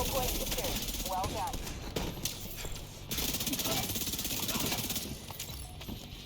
point secured. Well done.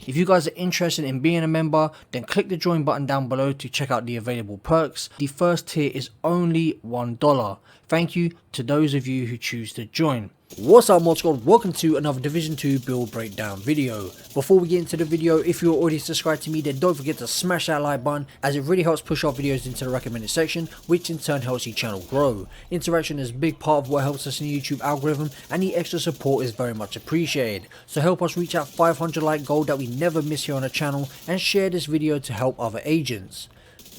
If you guys are interested in being a member, then click the join button down below to check out the available perks. The first tier is only $1. Thank you to those of you who choose to join. What's up mod squad, welcome to another Division 2 build breakdown video. Before we get into the video, if you're already subscribed to me, then don't forget to smash that like button, as it really helps push our videos into the recommended section, which in turn helps the channel grow. Interaction is a big part of what helps us in the YouTube algorithm, and the extra support is very much appreciated. So help us reach that 500 like goal that we never miss here on the channel, and share this video to help other agents.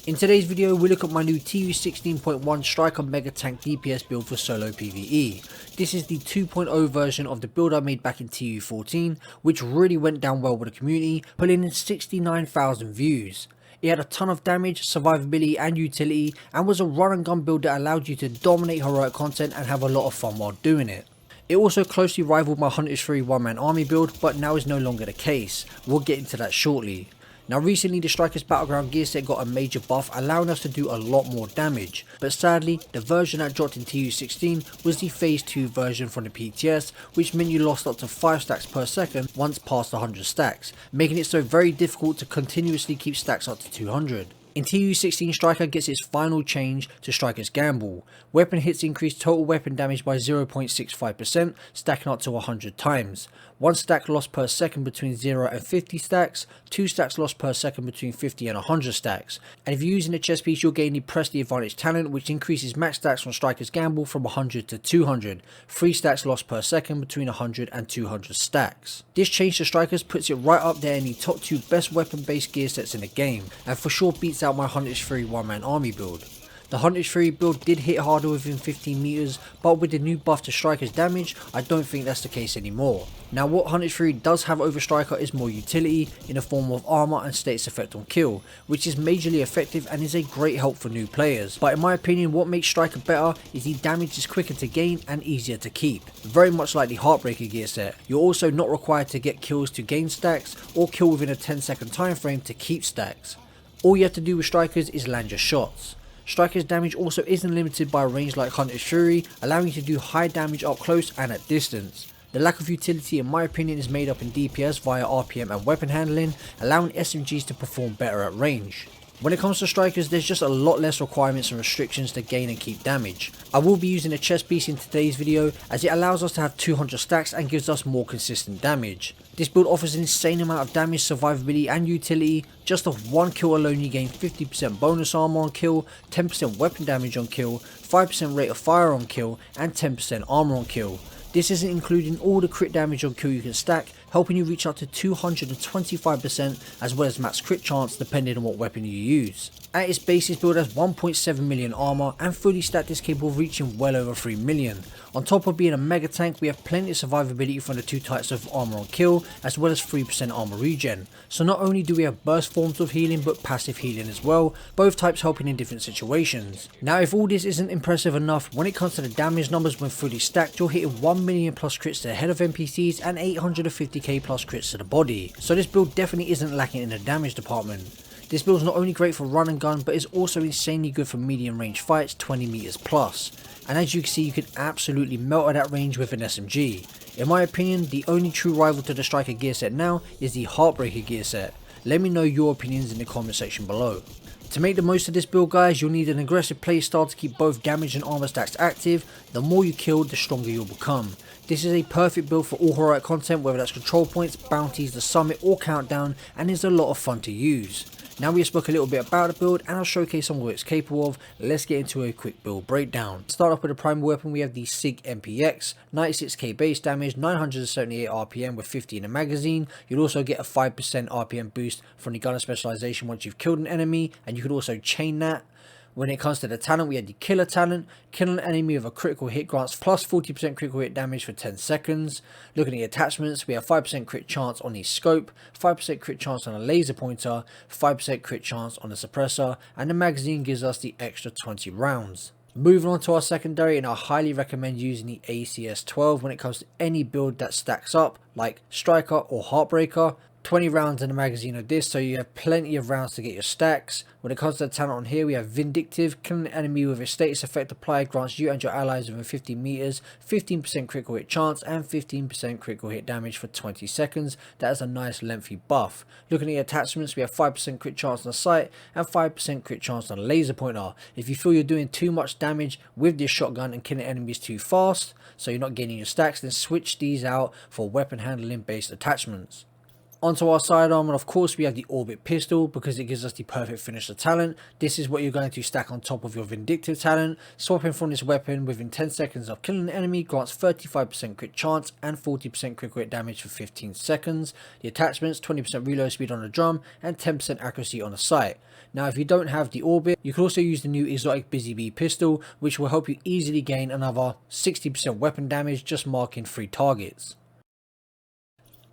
In today's video, we look at my new TU16.1 Striker Mega Tank DPS build for solo PVE. This is the 2.0 version of the build I made back in TU14, which really went down well with the community, pulling in 69,000 views. It had a ton of damage, survivability and utility, and was a run and gun build that allowed you to dominate heroic content and have a lot of fun while doing it. It also closely rivaled my Hunters 3 one-man army build, but now is no longer the case. We'll get into that shortly. Now recently the Striker's Battleground gear set got a major buff, allowing us to do a lot more damage, but sadly the version that dropped in TU16 was the phase 2 version from the PTS, which meant you lost up to 5 stacks per second once past 100 stacks, making it so very difficult to continuously keep stacks up to 200. In TU16, Striker gets its final change to Striker's Gamble. Weapon hits increase total weapon damage by 0.65%, stacking up to 100 times. 1 stack lost per second between 0 and 50 stacks, 2 stacks lost per second between 50 and 100 stacks. And if you're using the chest piece, you'll gain the Press the Advantage talent, which increases max stacks from Striker's Gamble from 100 to 200. 3 stacks lost per second between 100 and 200 stacks. This change to Strikers puts it right up there in the top 2 best weapon based gear sets in the game, and for sure beats out my Hunters 3 one-man army build. The Hunters 3 build did hit harder within 15 meters, but with the new buff to Striker's damage, I don't think that's the case anymore. Now what Hunters 3 does have over Striker is more utility in the form of armor and status effect on kill, which is majorly effective and is a great help for new players. But in my opinion, what makes Striker better is the damage is quicker to gain and easier to keep. Very much like the Heartbreaker gear set, you're also not required to get kills to gain stacks or kill within a 10-second time frame to keep stacks. All you have to do with Strikers is land your shots. Striker's damage also isn't limited by a range like Hunter's Fury, allowing you to do high damage up close and at distance. The lack of utility in my opinion is made up in DPS via RPM and weapon handling, allowing SMGs to perform better at range. When it comes to Strikers, there's just a lot less requirements and restrictions to gain and keep damage. I will be using a chest piece in today's video, as it allows us to have 200 stacks and gives us more consistent damage. This build offers an insane amount of damage, survivability and utility. Just off 1 kill alone you gain 50% bonus armor on kill, 10% weapon damage on kill, 5% rate of fire on kill and 10% armor on kill. This isn't including all the crit damage on kill you can stack, helping you reach up to 225% as well as max crit chance depending on what weapon you use. At its base, this build has 1.7 million armor and fully stacked is capable of reaching well over 3 million. On top of being a mega tank, we have plenty of survivability from the 2 types of armor on kill as well as 3% armor regen. So not only do we have burst forms of healing but passive healing as well, both types helping in different situations. Now if all this isn't impressive enough, when it comes to the damage numbers when fully stacked, you're hitting 1 million plus crits to the head of NPCs and 850k plus crits to the body. So this build definitely isn't lacking in the damage department. This build is not only great for run and gun, but is also insanely good for medium range fights 20 meters plus. And as you can see, you can absolutely melt at that range with an SMG. In my opinion, the only true rival to the Striker gear set now is the Heartbreaker gear set. Let me know your opinions in the comment section below. To make the most of this build guys, you'll need an aggressive playstyle to keep both damage and armor stacks active. The more you kill, the stronger you'll become. This is a perfect build for all heroic content, whether that's control points, bounties, the summit or countdown, and is a lot of fun to use. Now we have spoke a little bit about the build and I'll showcase some of what it's capable of. Let's get into a quick build breakdown. Start off with the primary weapon, we have the SIG MPX, 96k base damage, 978 RPM with 50 in the magazine. You'll also get a 5% RPM boost from the gunner specialization once you've killed an enemy, and you can also chain that. When it comes to the talent, we had the Killer talent. Killing an enemy with a critical hit grants plus 40% critical hit damage for 10 seconds. Looking at the attachments, we have 5% crit chance on the scope, 5% crit chance on a laser pointer, 5% crit chance on the suppressor, and the magazine gives us the extra 20 rounds. Moving on to our secondary, and I highly recommend using the ACS 12 when it comes to any build that stacks up like Striker or Heartbreaker. 20 rounds in the magazine of this, so you have plenty of rounds to get your stacks. When it comes to the talent on here, we have Vindictive. Killing an enemy with a status effect applied grants you and your allies within 15 meters 15% critical hit chance and 15% critical hit damage for 20 seconds. That is a nice lengthy buff. Looking at the attachments, we have 5% crit chance on the sight and 5% crit chance on the laser pointer. If you feel you're doing too much damage with this shotgun and killing enemies too fast, so you're not gaining your stacks, then switch these out for weapon handling based attachments. Onto our sidearm, and of course we have the Orbit pistol because it gives us the perfect finisher talent. This is what you're going to stack on top of your Vindictive talent. Swapping from this weapon within 10 seconds of killing an enemy grants 35% crit chance and 40% critical hit damage for 15 seconds. The attachments, 20% reload speed on the drum and 10% accuracy on the sight. Now if you don't have the Orbit, you can also use the new exotic Busy Bee pistol, which will help you easily gain another 60% weapon damage just marking 3 targets.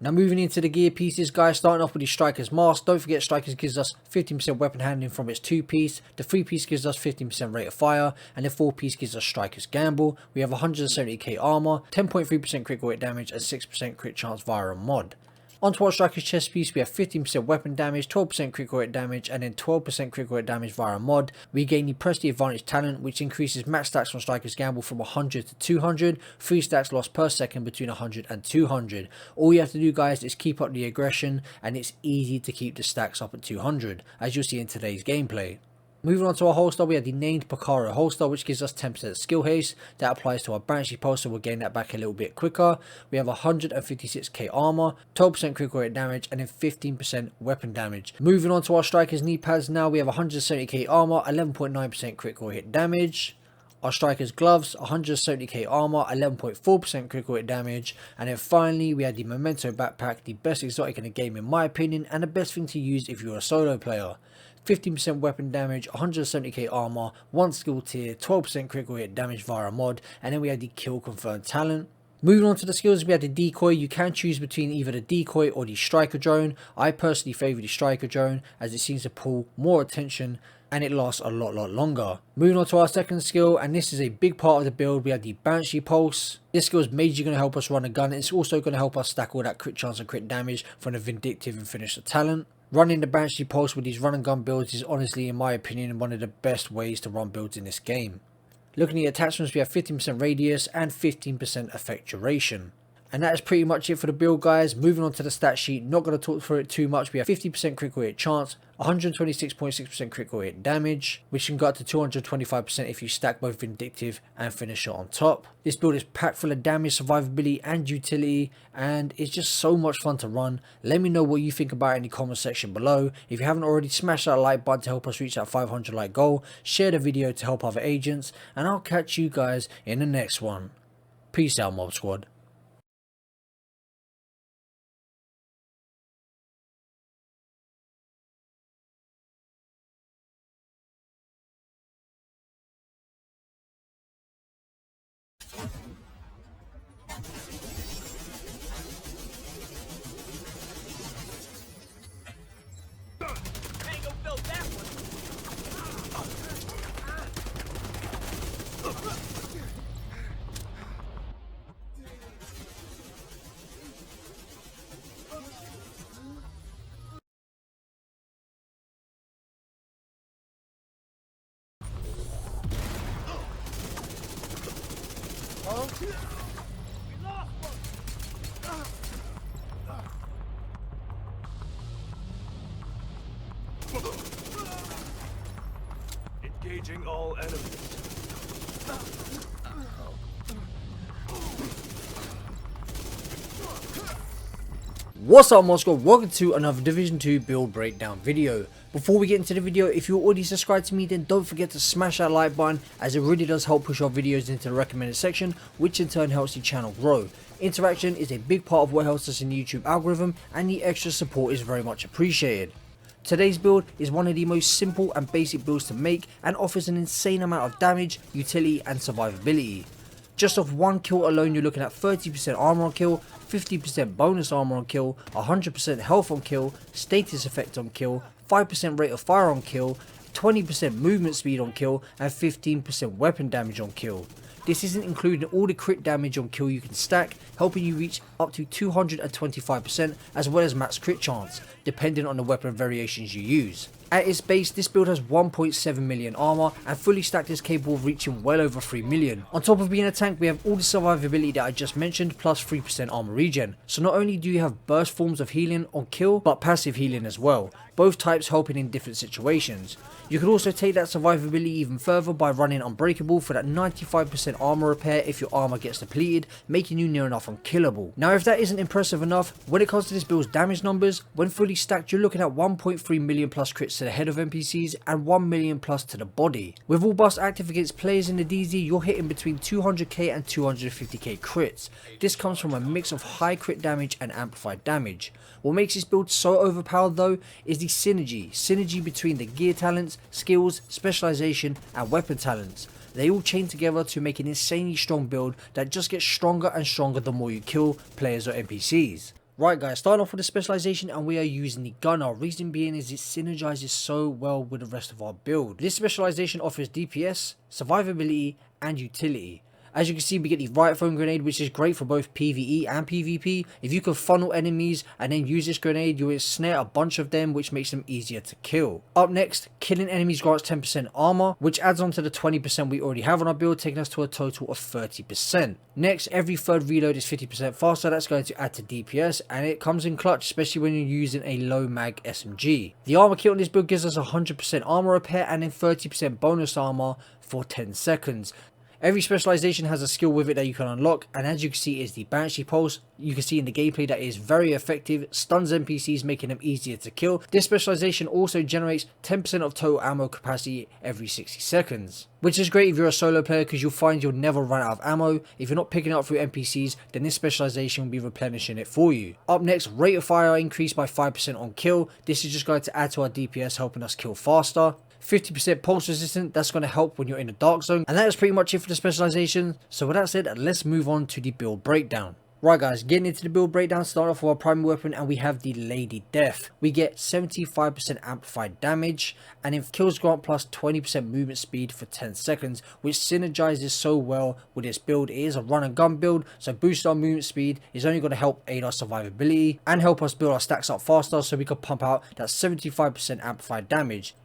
Now moving into the gear pieces, guys, starting off with the Striker's Mask. Don't forget Striker's gives us 15% weapon handling from its 2-piece, the 3-piece gives us 15% rate of fire, and the 4-piece gives us Striker's Gamble. We have 170k armor, 10.3% critical hit damage, and 6% crit chance via a mod. Onto our Striker's chest piece, we have 15% weapon damage, 12% critical hit damage, and then 12% critical hit damage via a mod. We gain the Press the Advantage talent, which increases max stacks from Striker's Gamble from 100 to 200, 3 stacks lost per second between 100 and 200. All you have to do, guys, is keep up the aggression, and it's easy to keep the stacks up at 200, as you'll see in today's gameplay. Moving on to our holster, we have the named Picaro holster, which gives us 10% skill haste. That applies to our Banshee pulse, so we'll gain that back a little bit quicker. We have 156k armor, 12% critical hit damage, and then 15% weapon damage. Moving on to our Striker's knee pads now, we have 170k armor, 11.9% critical hit damage. Our Striker's gloves, 170k armor, 11.4% critical hit damage. And then finally, we have the Memento backpack, the best exotic in the game in my opinion, and the best thing to use if you're a solo player. 15% weapon damage, 170k armor, 1 skill tier, 12% critical hit damage via a mod, and then we have the kill confirmed talent. Moving on to the skills, we have the decoy. You can choose between either the decoy or the striker drone. I personally favour the striker drone as it seems to pull more attention and it lasts a lot longer. Moving on to our second skill, and this is a big part of the build, we have the Banshee Pulse. This skill is majorly going to help us run a gun. It's also going to help us stack all that crit chance and crit damage from the Vindictive and Finisher talent. Running the Banshee Pulse with these run and gun builds is honestly, in my opinion, one of the best ways to run builds in this game. Looking at the attachments, we have 15% radius and 15% effect duration. And that is pretty much it for the build, guys. Moving on to the stat sheet, not going to talk through it too much. We have 50% critical hit chance, 126.6% critical hit damage, which can go up to 225% if you stack both Vindictive and Finisher on top. This build is packed full of damage, survivability and utility, and it's just so much fun to run. Let me know what you think about it in the comment section below. If you haven't already, smash that like button to help us reach that 500 like goal, share the video to help other agents, and I'll catch you guys in the next one. Peace out, Mob Squad. Engaging all enemies. What's up, Mod Squad? Welcome to another Division 2 build breakdown video. Before we get into the video, if you're already subscribed to me, then don't forget to smash that like button, as it really does help push our videos into the recommended section, which in turn helps the channel grow. Interaction is a big part of what helps us in the YouTube algorithm, and the extra support is very much appreciated. Today's build is one of the most simple and basic builds to make, and offers an insane amount of damage, utility and survivability. Just off one kill alone, you're looking at 30% armor on kill, 50% bonus armor on kill, 100% health on kill, status effect on kill, 5% rate of fire on kill, 20% movement speed on kill, and 15% weapon damage on kill. This isn't including all the crit damage on kill you can stack, helping you reach up to 225% as well as max crit chance, depending on the weapon variations you use. At its base, this build has 1.7 million armor and fully stacked is capable of reaching well over 3 million. On top of being a tank, we have all the survivability that I just mentioned plus 3% armor regen. So not only do you have burst forms of healing on kill, but passive healing as well, both types helping in different situations. You could also take that survivability even further by running Unbreakable for that 95% armor repair if your armor gets depleted, making you near enough unkillable. Now if that isn't impressive enough, when it comes to this build's damage numbers, when fully stacked you're looking at 1.3 million plus crits to the head of NPCs and 1 million plus to the body. With all buffs active against players in the DZ, you're hitting between 200k and 250k crits. This comes from a mix of high crit damage and amplified damage. What makes this build so overpowered though is the synergy between the gear talents, skills, specialization and weapon talents. They all chain together to make an insanely strong build that just gets stronger and stronger the more you kill players or NPCs. Right guys, starting off with the specialization and we are using the gunner. Reason being is it synergizes so well with the rest of our build. This specialization offers DPS, survivability and utility. As you can see, we get the riot foam grenade, which is great for both PVE and PvP. If you can funnel enemies and then use this grenade, you will snare a bunch of them, which makes them easier to kill. Up next, killing enemies grants 10% armor, which adds on to the 20% we already have on our build, taking us to a total of 30%. Next, every third reload is 50% faster. That's going to add to DPS, and it comes in clutch, especially when you're using a low mag SMG. The armor kit on this build gives us 100% armor repair and then 30% bonus armor for 10 seconds. Every specialization has a skill with it that you can unlock, and as you can see is the Banshee Pulse. You can see in the gameplay that is very effective, stuns NPCs making them easier to kill. This specialization also generates 10% of total ammo capacity every 60 seconds. Which is great if you're a solo player because you'll find you'll never run out of ammo. If you're not picking it up through NPCs, then this specialization will be replenishing it for you. Up next, rate of fire increased by 5% on kill. This is just going to add to our DPS, helping us kill faster. 50% pulse resistant, that's going to help when you're in a dark zone. And that is pretty much it for the specialization. So with that said, let's move on to the build breakdown. Right guys, getting into the build breakdown, start off with our primary weapon and we have the Lady Death. We get 75% amplified damage and if kills grant plus 20% movement speed for 10 seconds, which synergizes so well with this build. It is a run and gun build, so boost our movement speed is only going to help aid our survivability and help us build our stacks up faster so we can pump out that 75% amplified damage.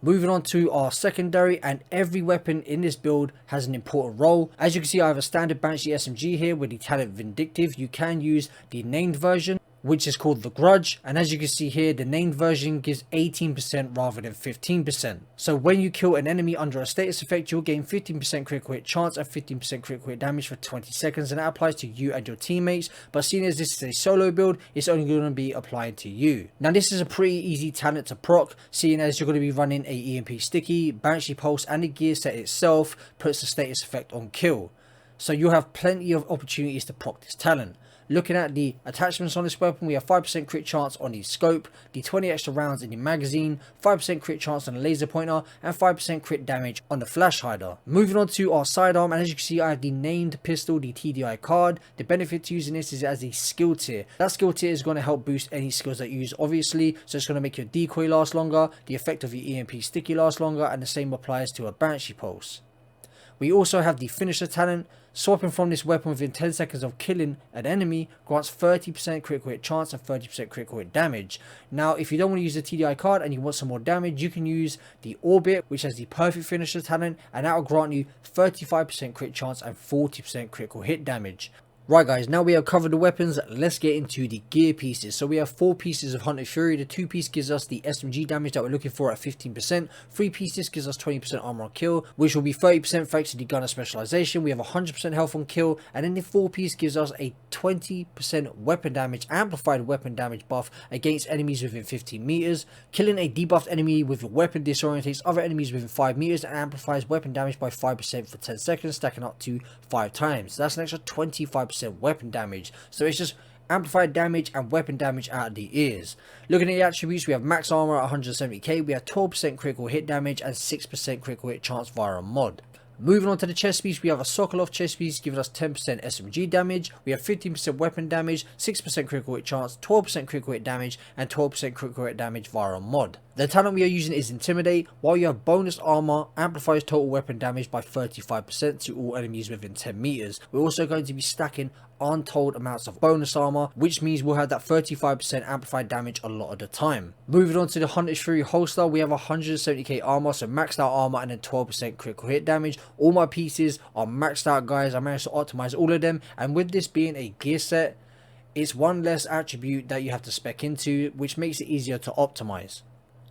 Moving on to our secondary, and every weapon in this build has an important role. As you can see, I have a standard Banshee SMG here with the talent Vindictive. You can use the named version, which is called the Grudge, and as you can see here, the named version gives 18% rather than 15%. So when you kill an enemy under a status effect, you'll gain 15% critical hit chance and 15% critical hit damage for 20 seconds, and that applies to you and your teammates. But seeing as this is a solo build, it's only going to be applied to you. Now this is a pretty easy talent to proc, seeing as you're going to be running a EMP sticky, Banshee Pulse, and the gear set itself puts the status effect on kill. So you'll have plenty of opportunities to proc this talent. Looking at the attachments on this weapon, we have 5% crit chance on the scope, the 20 extra rounds in the magazine, 5% crit chance on the laser pointer, and 5% crit damage on the flash hider. Moving on to our sidearm, and as you can see, I have the named pistol, the TDI card. The benefit to using this is as a skill tier. That skill tier is going to help boost any skills that you use, obviously, so it's going to make your decoy last longer, the effect of your EMP sticky last longer, and the same applies to a Banshee Pulse. We also have the finisher talent. Swapping from this weapon within 10 seconds of killing an enemy grants 30% critical hit chance and 30% critical hit damage. Now if you don't want to use the TDI card and you want some more damage, you can use the Orbit, which has the perfect finisher talent, and that will grant you 35% crit chance and 40% critical hit damage. Right guys, now we have covered the weapons, let's get into the gear pieces. So we have 4 pieces of Hunter Fury. The 2 piece gives us the SMG damage that we're looking for at 15%. 3 pieces gives us 20% armor on kill, which will be 30% thanks to the gunner specialization. We have 100% health on kill, and then the 4 piece gives us a 20% weapon damage, amplified weapon damage buff against enemies within 15 meters. Killing a debuffed enemy with a weapon disorientates other enemies within 5 meters and amplifies weapon damage by 5% for 10 seconds, stacking up to 5 times. That's an extra 25% weapon damage, so it's just amplified damage and weapon damage out of the ears. Looking at the attributes, we have max armor at 170k, we have 12% critical hit damage and 6% critical hit chance via a mod. Moving on to the chest piece, we have a Sokolov chest piece giving us 10% SMG damage, we have 15% weapon damage, 6% critical hit chance, 12% critical hit damage and 12% critical hit damage via a mod. The talent we are using is Intimidate, while you have bonus armor, amplifies total weapon damage by 35% to all enemies within 10 meters. We're also going to be stacking untold amounts of bonus armor, which means we'll have that 35% amplified damage a lot of the time. Moving on to the Hunter's Fury holster, we have 170k armor, so maxed out armor and then 12% critical hit damage. All my pieces are maxed out, guys. I managed to optimize all of them, and with this being a gear set, it's one less attribute that you have to spec into, which makes it easier to optimize.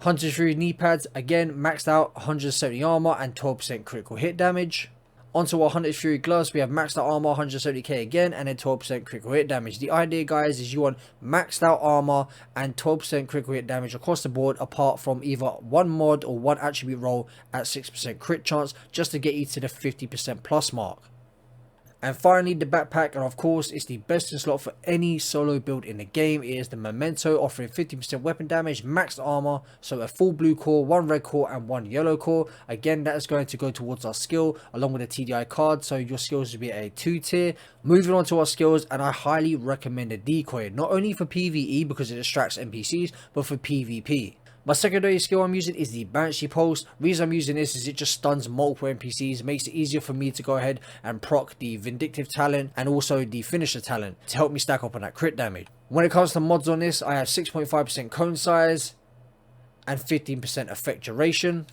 Hunter's Fury knee pads, again maxed out, 170 armor and 12% critical hit damage. Onto our Hunter's Fury gloves, we have maxed out armor, 170k again, and then 12% critical hit damage. The idea, guys, is you want maxed out armor and 12% critical hit damage across the board, apart from either one mod or one attribute roll at 6% crit chance, just to get you to the 50% plus mark. And finally, the backpack, and of course it's the best in slot for any solo build in the game. It is the Memento, offering 50% weapon damage, maxed armor, so a full blue core, one red core and one yellow core. Again, that is going to go towards our skill along with a TDI card, so your skills will be a 2 tier. Moving on to our skills, and I highly recommend the decoy, not only for PvE because it distracts NPCs, but for PvP. My secondary skill I'm using is the Banshee Pulse. Reason I'm using this is it just stuns multiple NPCs, makes it easier for me to go ahead and proc the Vindictive talent and also the Finisher talent to help me stack up on that crit damage. When it comes to mods on this, I have 6.5% cone size and 15% effect duration.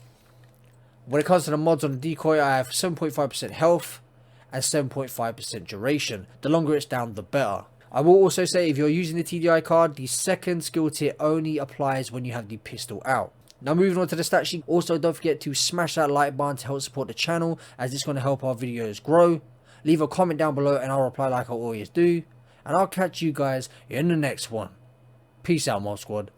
When it comes to the mods on the decoy, I have 7.5% health and 7.5% duration. The longer it's down, the better. I will also say, if you're using the TDI card, the second skill tier only applies when you have the pistol out. Now moving on to the stat sheet, also don't forget to smash that like button to help support the channel, as it's going to help our videos grow. Leave a comment down below and I'll reply like I always do. And I'll catch you guys in the next one. Peace out, Mod Squad.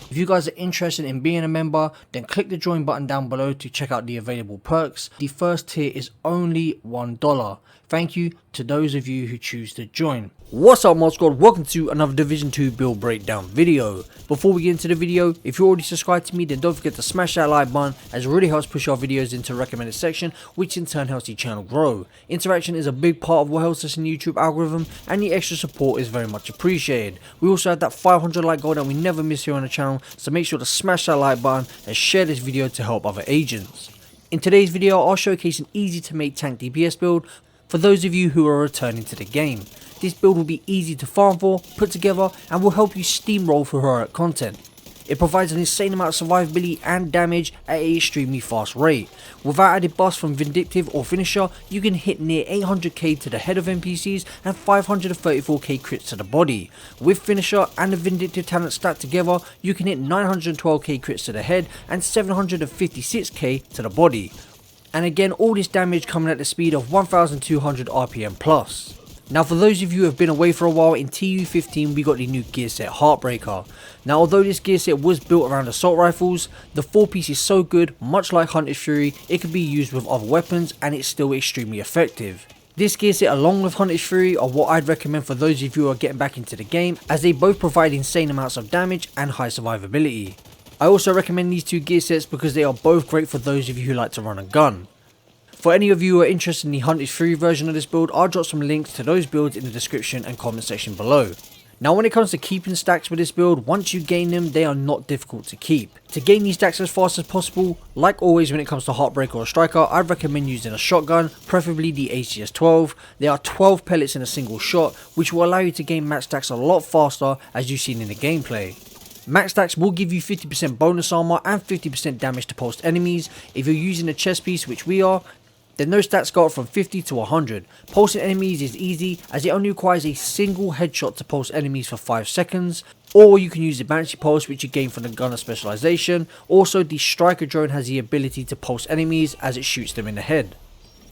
If you guys are interested in being a member, then click the join button down below to check out the available perks. The first tier is only $1. Thank you to those of you who choose to join. What's up, Mod Squad? Welcome to another Division 2 build breakdown video. Before we get into the video, if you're already subscribed to me, then don't forget to smash that like button, as it really helps push our videos into the recommended section, which in turn helps the channel grow. Interaction is a big part of what helps us in the YouTube algorithm, and the extra support is very much appreciated. We also have that 500 like goal that we never miss here on the channel, so make sure to smash that like button and share this video to help other agents. In today's video, I'll showcase an easy to make tank DPS build for those of you who are returning to the game. This build will be easy to farm for, put together, and will help you steamroll through heroic content. It provides an insane amount of survivability and damage at an extremely fast rate. Without added buffs from Vindictive or Finisher, you can hit near 800k to the head of NPCs and 534k crits to the body. With Finisher and the Vindictive talent stacked together, you can hit 912k crits to the head and 756k to the body. And again, all this damage coming at the speed of 1200 RPM plus. Now, for those of you who have been away for a while, in TU15 we got the new gear set Heartbreaker. Now, although this gear set was built around assault rifles, the 4-piece is so good, much like Hunter's Fury, it can be used with other weapons and it's still extremely effective. This gear set along with Hunter's Fury are what I'd recommend for those of you who are getting back into the game, as they both provide insane amounts of damage and high survivability. I also recommend these two gear sets because they are both great for those of you who like to run a gun. For any of you who are interested in the Hunter's Fury version of this build, I'll drop some links to those builds in the description and comment section below. Now, when it comes to keeping stacks with this build, once you gain them, they are not difficult to keep. To gain these stacks as fast as possible, like always when it comes to Heartbreaker or Striker, I'd recommend using a shotgun, preferably the HCS-12. There are 12 pellets in a single shot, which will allow you to gain max stacks a lot faster, as you've seen in the gameplay. Max stacks will give you 50% bonus armor and 50% damage to pulsed enemies. If you're using a chest piece, which we are, then those stats go up from 50 to 100. Pulsing enemies is easy as it only requires a single headshot to pulse enemies for 5 seconds. Or you can use the Banshee Pulse, which you gain from the gunner specialization. Also, the Striker drone has the ability to pulse enemies as it shoots them in the head.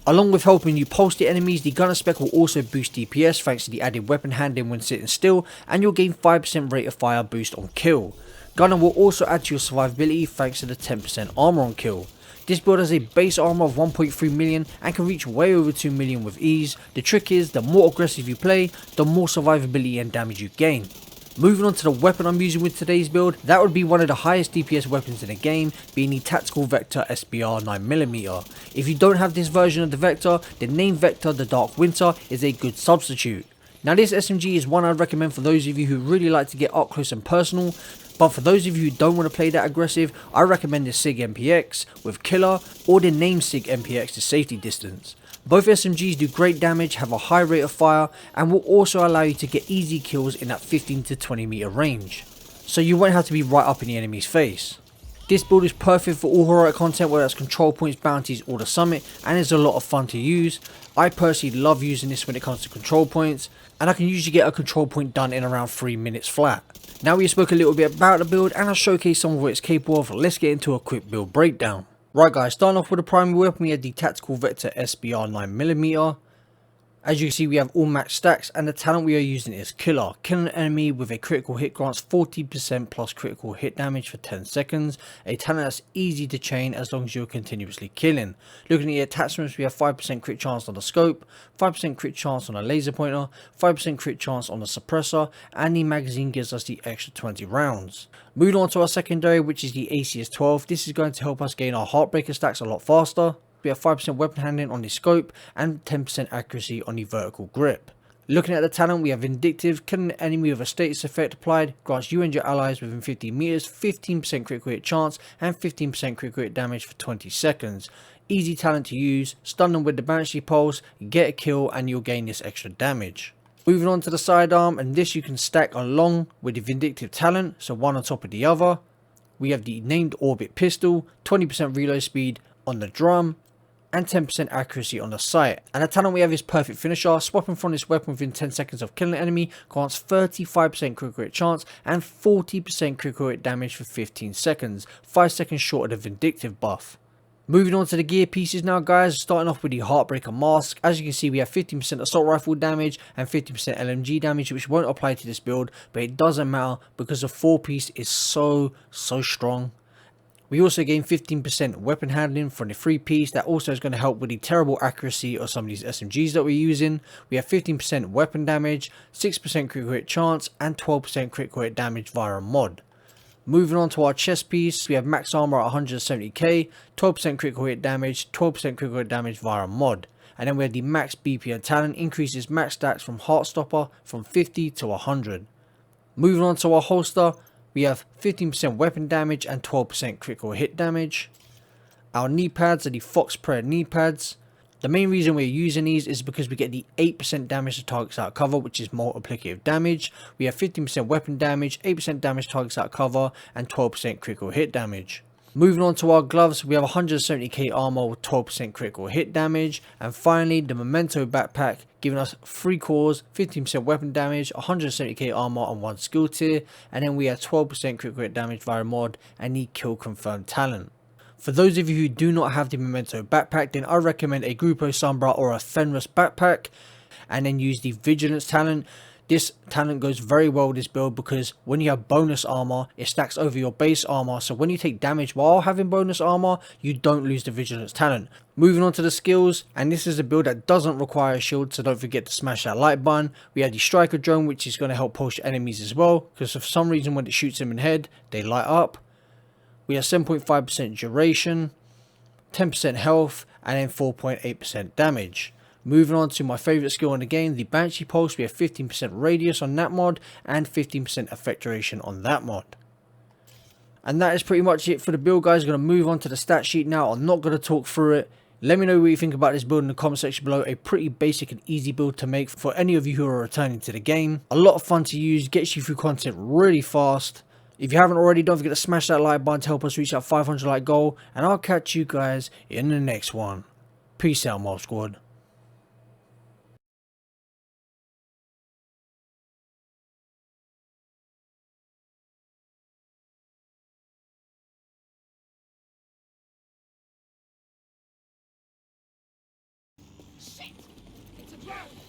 Along with helping you pulse the enemies, the gunner spec will also boost DPS thanks to the added weapon handling when sitting still, and you'll gain 5% rate of fire boost on kill. Gunner will also add to your survivability thanks to the 10% armor on kill. This build has a base armor of 1.3 million and can reach way over 2 million with ease. The trick is, the more aggressive you play, the more survivability and damage you gain. Moving on to the weapon I'm using with today's build, that would be one of the highest DPS weapons in the game, being the Tactical Vector SBR 9mm. If you don't have this version of the Vector, the name Vector the Dark Winter is a good substitute. Now this SMG is one I'd recommend for those of you who really like to get up close and personal, but for those of you who don't want to play that aggressive, I recommend the SIG MPX with Killer or the name SIG MPX to safety distance. Both SMGs do great damage, have a high rate of fire, and will also allow you to get easy kills in that 15 to 20 meter range, so you won't have to be right up in the enemy's face. This build is perfect for all heroic content, whether that's control points, bounties or the summit, and is a lot of fun to use. I personally love using this when it comes to control points, and I can usually get a control point done in around 3 minutes flat. Now we spoke a little bit about the build and I'll showcase some of what it's capable of. Let's get into a quick build breakdown. Right guys, starting off with the primary weapon, we have the Tactical Vector SBR 9mm. As you can see, we have all max stacks, and the talent we are using is Killer. Killing an enemy with a critical hit grants 40% plus critical hit damage for 10 seconds. A talent that's easy to chain as long as you're continuously killing. Looking at the attachments, we have 5% crit chance on the scope, 5% crit chance on a laser pointer, 5% crit chance on the suppressor, and the magazine gives us the extra 20 rounds. Moving on to our secondary, which is the ACS-12. This is going to help us gain our Heartbreaker stacks a lot faster. We have 5% weapon handling on the scope and 10% accuracy on the vertical grip. Looking at the talent, we have Vindictive. Killing an enemy with a status effect applied grants you and your allies within 15 meters 15% critical hit chance and 15% critical hit damage for 20 seconds. Easy talent to use. Stun them with the Banshee Pulse, get a kill, and you'll gain this extra damage. Moving on to the sidearm, and this you can stack along with the Vindictive talent, so one on top of the other. We have the named Orbit Pistol, 20% reload speed on the drum, and 10% accuracy on the sight. And the talent we have is Perfect Finisher. Swapping from this weapon within 10 seconds of killing an enemy grants 35% critical hit chance and 40% critical hit damage for 15 seconds, 5 seconds short of the Vindictive buff. Moving on to the gear pieces now guys, starting off with the Heartbreaker Mask. As you can see, we have 15% assault rifle damage and 50% LMG damage, which won't apply to this build, but it doesn't matter because the 4-piece is so strong. We also gain 15% weapon handling from the 3-piece. That also is going to help with the terrible accuracy of some of these SMGs that we're using. We have 15% weapon damage, 6% critical hit chance, and 12% critical hit damage via a mod. Moving on to our chest piece, we have max armor at 170k, 12% critical hit damage, 12% critical hit damage via a mod. And then we have the max BP and talent, increases max stacks from Heartstopper from 50 to 100. Moving on to our holster, we have 15% weapon damage and 12% critical hit damage. Our knee pads are the Fox Prayer knee pads. The main reason we're using these is because we get the 8% damage to targets out of cover, which is multiplicative damage. We have 15% weapon damage, 8% damage targets out of cover, and 12% critical hit damage. Moving on to our gloves, we have 170k armor with 12% critical hit damage. And finally, the Memento backpack, giving us 3 cores, 15% weapon damage, 170k armor and 1 skill tier. And then we have 12% critical hit damage via mod and the kill confirmed talent. For those of you who do not have the Memento backpack, then I recommend a Grupo Sombra or a Fenris backpack. And then use the Vigilance talent. This talent goes very well with this build because when you have bonus armor, it stacks over your base armor. So when you take damage while having bonus armor, you don't lose the Vigilance talent. Moving on to the skills, and this is a build that doesn't require a shield, so don't forget to smash that like button. We have the Striker drone, which is going to help push enemies as well, because for some reason when it shoots them in the head, they light up. We have 7.5% duration, 10% health, and then 4.8% damage. Moving on to my favourite skill in the game, the Banshee Pulse. We have 15% radius on that mod and 15% effect duration on that mod. And that is pretty much it for the build guys. I'm going to move on to the stat sheet now. I'm not going to talk through it. Let me know what you think about this build in the comment section below. A pretty basic and easy build to make for any of you who are returning to the game. A lot of fun to use, gets you through content really fast. If you haven't already, don't forget to smash that like button to help us reach that 500 like goal. And I'll catch you guys in the next one. Peace out, Mob Squad. Shit! It's a drone!